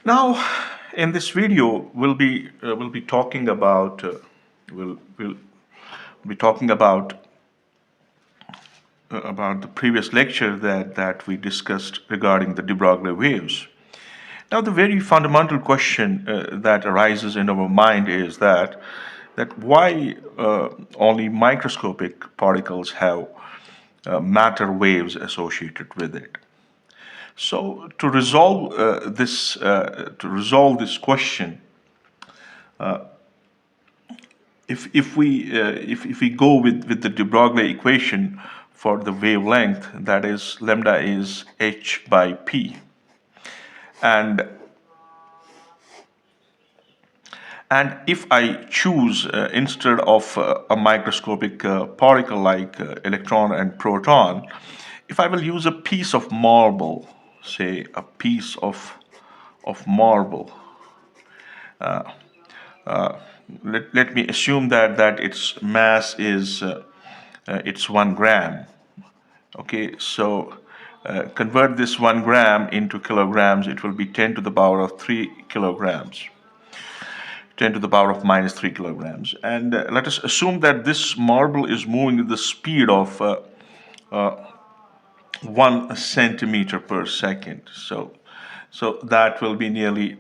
Now, in this video, we'll be talking about we'll be talking about the previous lecture that we discussed regarding the de Broglie waves. Now, the very fundamental question that arises in our mind is that why only microscopic particles have matter waves associated with it. So, to resolve this question, if we go with the de Broglie equation for the wavelength, that is lambda is h by p, and if I choose instead of a microscopic particle like electron and proton, if I will use a piece of marble, say a piece of marble, let me assume that its mass is it's 1 gram. Okay, so convert this 1 gram into kilograms. It will be 10 to the power of 3 kilograms. 10 to the power of minus 3 kilograms. And let us assume that this marble is moving with the speed of 1 centimeter per second. So that will be nearly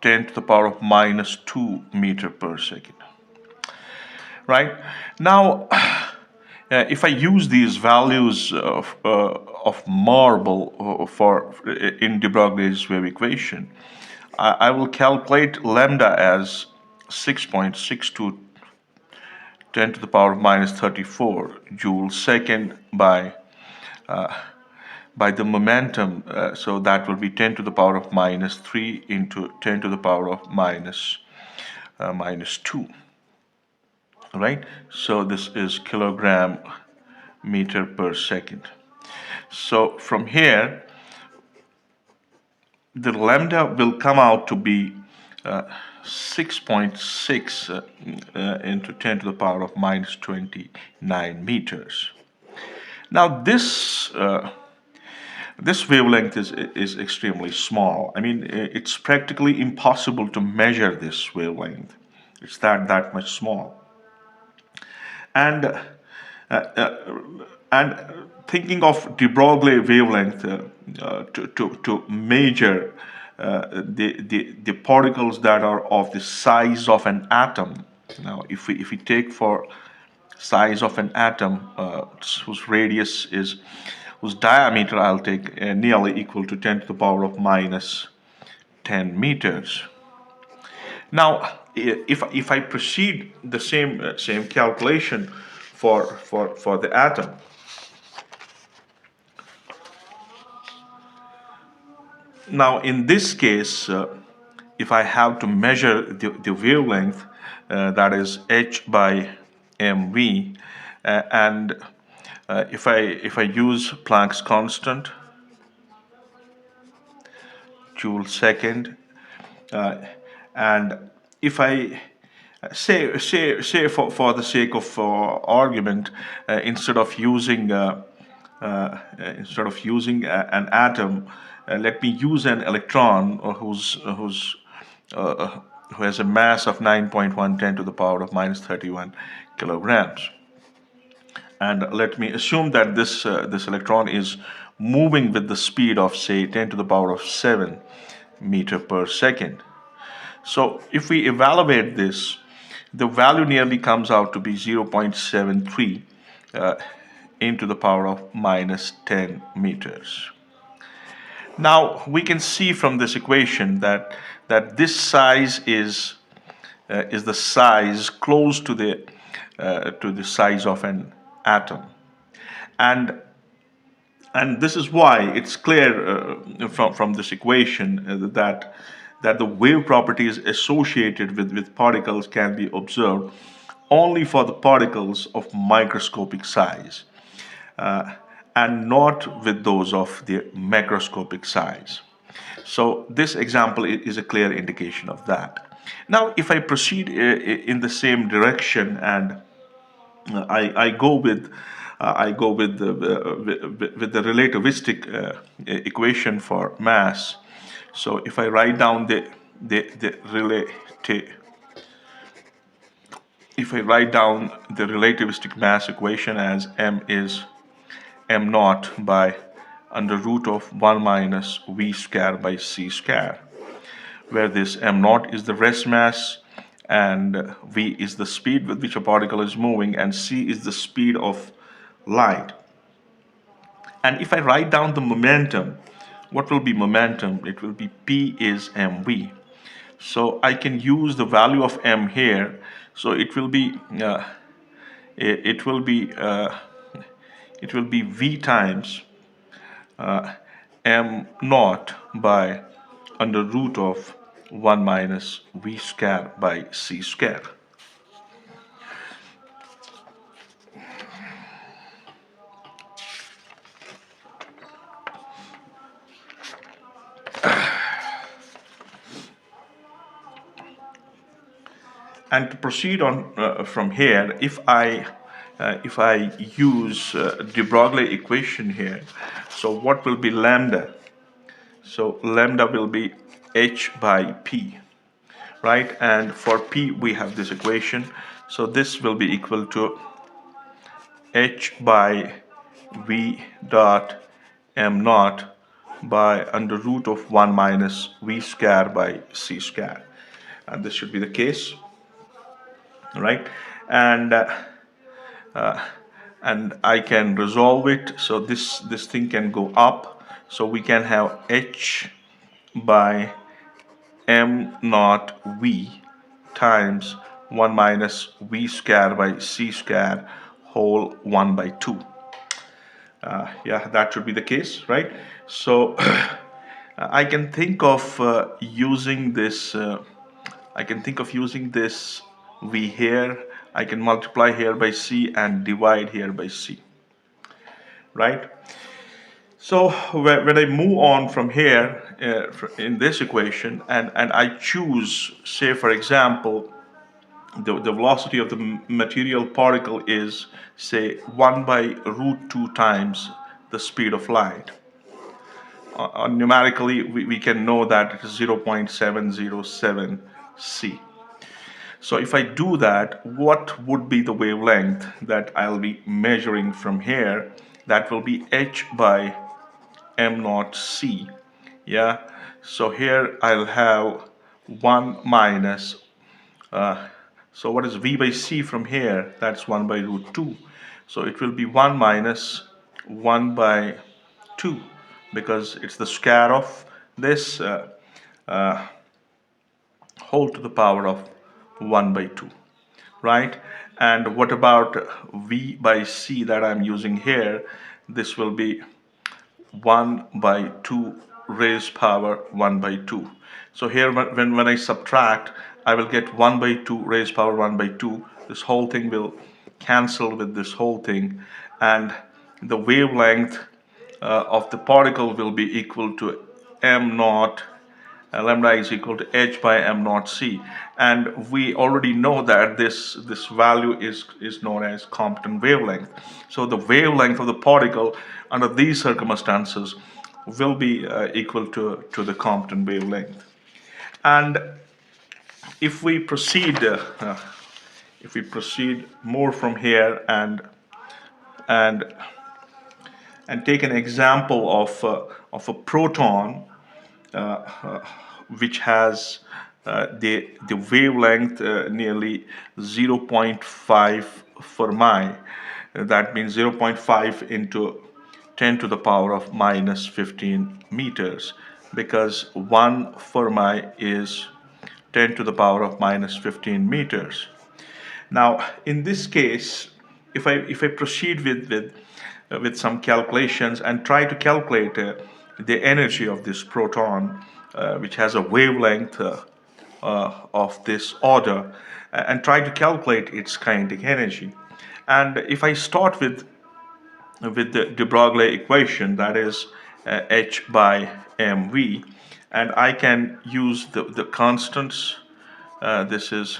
10 to the power of minus 2 meter per second. Right? Now, if I use these values of marble in de Broglie's wave equation, I will calculate lambda as 6.62 10 to the power of minus 34 joules second by the momentum, so that will be 10 to the power of minus 3 into 10 to the power of minus 2. Right? So this is kilogram meter per second. So from here, the lambda will come out to be 6.6 into 10 to the power of minus 29 meters. Now this wavelength is extremely small. I mean, it's practically impossible to measure this wavelength. It's that much small. And thinking of de Broglie wavelength to measure the particles that are of the size of an atom. Now, if we take for size of an atom whose diameter I'll take nearly equal to 10 to the power of minus 10 meters. Now, if I proceed the same calculation for the atom, now in this case, if I have to measure the wavelength, that is h by mv, and if I use Planck's constant, joule second, and if I say for the sake of argument, instead of using an atom, let me use an electron who has a mass of 9.110 to the power of minus 31 kilograms. And let me assume that this electron is moving with the speed of, say, 10 to the power of 7 meter per second. So if we evaluate this, the value nearly comes out to be 0.73 into the power of minus 10 meters. Now we can see from this equation that this size is the size close to the size of an atom, and this is why it's clear from this equation that the wave properties associated with particles can be observed only for the particles of microscopic size, and not with those of the macroscopic size. So this example is a clear indication of that. Now, if I proceed in the same direction and I go with the relativistic equation for mass. So if I write down the relative, if I write down the relativistic mass equation as m is m naught by under root of 1 minus v square by c square, where this m naught is the rest mass and v is the speed with which a particle is moving and c is the speed of light. And if I write down the momentum, what will be momentum? It will be p is mv. So I can use the value of m here. So it will be it will be v times m naught by under root of 1 minus v square by c square. And to proceed on from here, if I use de Broglie equation here, so what will be lambda? So lambda will be h by p, right? And for p we have this equation, so this will be equal to h by v dot m naught by under root of 1 minus v square by c square, and this should be the case, right? And I can resolve it, so this thing can go up, so we can have h by m naught v times 1 minus v square by c square whole 1 by 2. Yeah, that should be the case, right? So I can think of using this I can think of using this v here. I can multiply here by c and divide here by c, right? So when I move on from here in this equation and I choose, say for example, the velocity of the material particle is, say, 1 by root 2 times the speed of light. Numerically, we can know that it is 0.707 c. So if I do that, what would be the wavelength that I'll be measuring from here? That will be h by m naught c. Yeah, so here I'll have 1 minus so what is v by c from here? That's 1 by root 2. So it will be 1 minus 1 by 2, because it's the square of this whole to the power of 1 by 2, right? And what about v by c that I'm using here? This will be 1 by 2 raised power 1 by 2. So here when I subtract, I will get 1 by 2 raised power 1 by 2. This whole thing will cancel with this whole thing, and the wavelength of the particle will be equal to m naught lambda is equal to h by m naught c, and we already know that this value is known as Compton wavelength. So the wavelength of the particle under these circumstances will be equal to the Compton wavelength. And if we proceed more from here and take an example of a proton which has the wavelength nearly 0.5 Fermi. That means 0.5 into 10 to the power of minus 15 meters, because 1 Fermi is 10 to the power of minus 15 meters. Now, in this case, if I proceed with some calculations and try to calculate the energy of this proton, which has a wavelength of this order, and try to calculate its kinetic energy. And if I start with the de Broglie equation, that is h by mv, and I can use the constants. This is,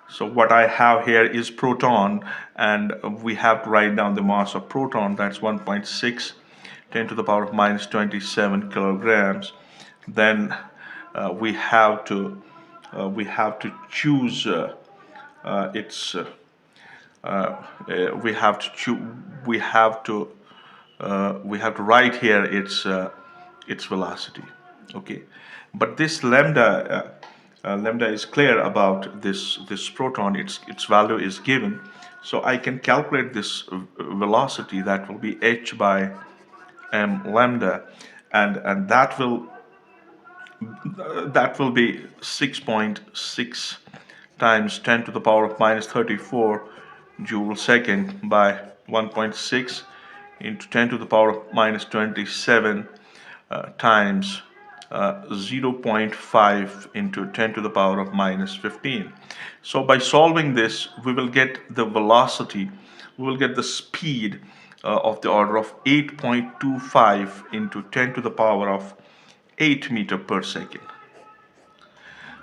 so what I have here is proton, and we have to write down the mass of proton. That's 1.6 10 to the power of minus 27 kilograms, then we have to choose its we have to choose we have to write here its velocity. Okay, but this lambda is clear about this proton. Its value is given, so I can calculate this velocity. That will be h by m lambda, and that will be 6.6 times 10 to the power of minus 34 joule second by 1.6 into 10 to the power of minus 27 times 0.5 into 10 to the power of minus 15. So by solving this, we will get the velocity, we will get the speed of the order of 8.25 into 10 to the power of 8 meter per second.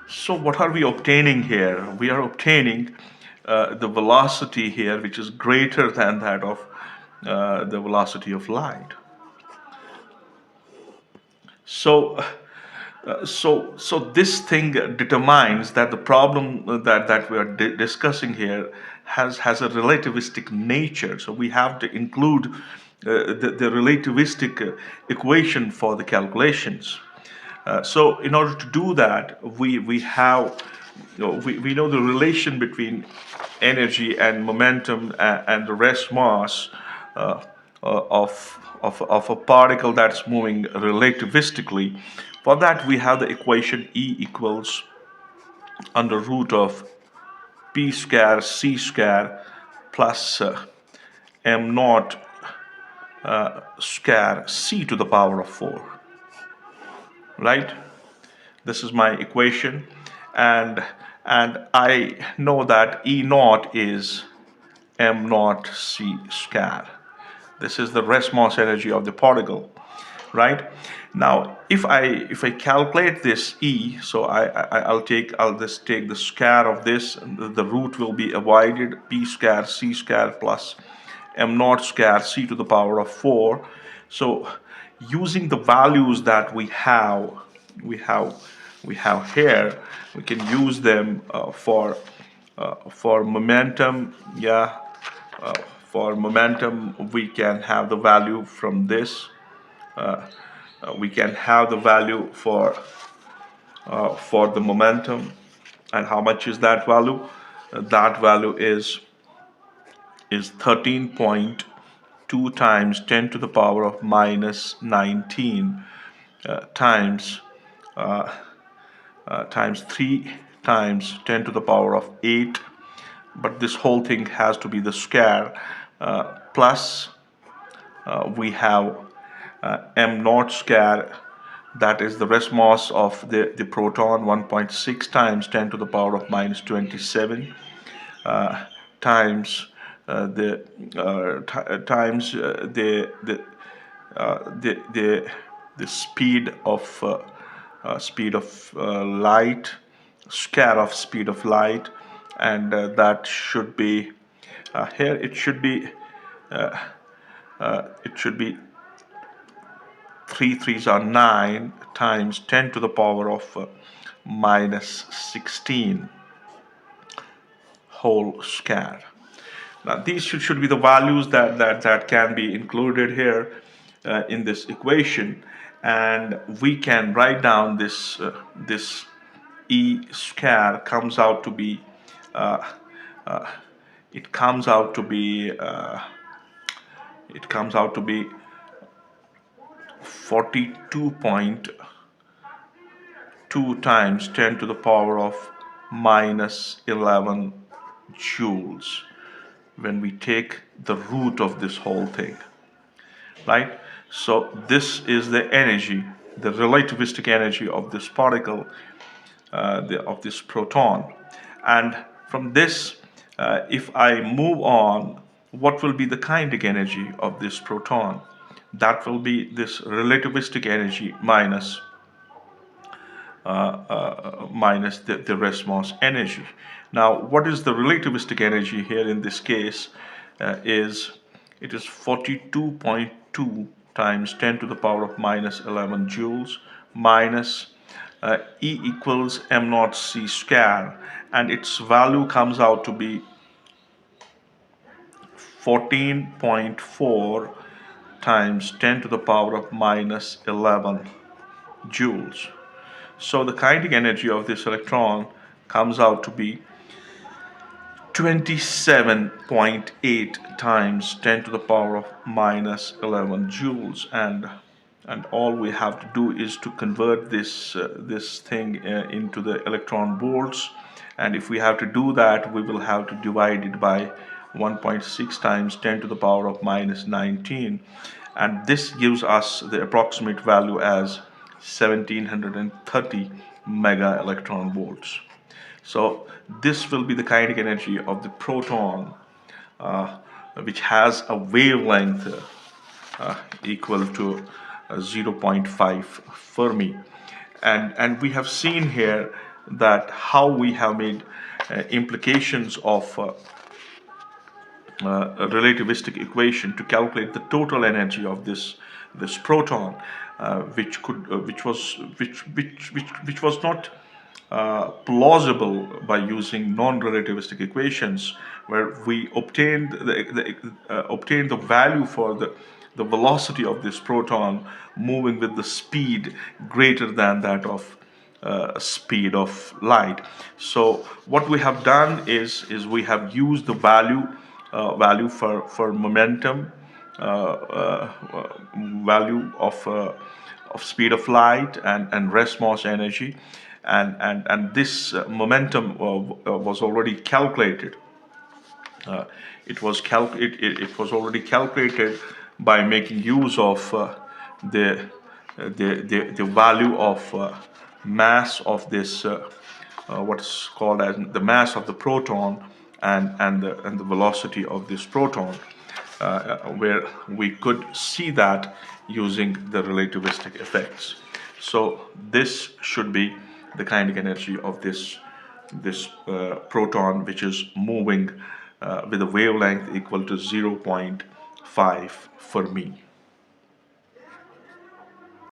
So what are we obtaining here? We are obtaining the velocity here, which is greater than that of the velocity of light. So this thing determines that the problem that we are discussing here has a relativistic nature. So we have to include the relativistic equation for the calculations. So in order to do that, we have, we know the relation between energy and momentum and the rest mass of a particle that's moving relativistically. For that, we have the equation E equals under root of p square c square plus m naught square c to the power of 4. Right? This is my equation, and I know that E naught is m naught c square. This is the rest mass energy of the particle, right? Now, if I calculate this E, so I'll just take the square of this, and the root will be avoided, p square c square plus m naught square c to the power of 4. So using the values that we have here, we can use them for momentum. Yeah, for momentum, we can have the value from this. We can have the value for the momentum, and how much is that value? That value is 13.2 times 10 to the power of minus 19 times 3 times 10 to the power of 8, but this whole thing has to be the square, plus we have m naught square, that is the rest mass of the proton, 1.6 times 10 to the power of minus 27 times the speed of light, square of speed of light, and that should be here it should be 3 3s are 9 times 10 to the power of minus 16 whole square. Now these should be the values that can be included here in this equation, and we can write down this E square comes out to be it comes out to be 42.2 times 10 to the power of minus 11 joules when we take the root of this whole thing, right? So this is the energy, the relativistic energy of this particle, of this proton. And from this, if I move on, what will be the kinetic energy of this proton? That will be this relativistic energy minus the rest mass energy. Now, what is the relativistic energy here in this case? It is 42.2 times 10 to the power of minus 11 joules minus E equals m naught c square, and its value comes out to be 14.4 times 10 to the power of minus 11 joules. So the kinetic energy of this electron comes out to be 27.8 times 10 to the power of minus 11 joules, and all we have to do is to convert this thing into the electron volts, and if we have to do that, we will have to divide it by 1.6 times 10 to the power of minus 19, and this gives us the approximate value as 1730 mega electron volts. So this will be the kinetic energy of the proton, uh, which has a wavelength equal to 0.5 Fermi. And we have seen here that how we have made implications of a relativistic equation to calculate the total energy of this proton, which was not plausible by using non-relativistic equations, where we obtained the value for the velocity of this proton moving with the speed greater than that of speed of light. So what we have done is we have used the value for momentum, value of speed of light, and rest mass energy, and this momentum was already calculated. It was already calculated by making use of the value of mass of this what's called as the mass of the proton, and the velocity of this proton, where we could see that using the relativistic effects. So this should be the kinetic energy of this proton, which is moving with a wavelength equal to 0.5 Fermi.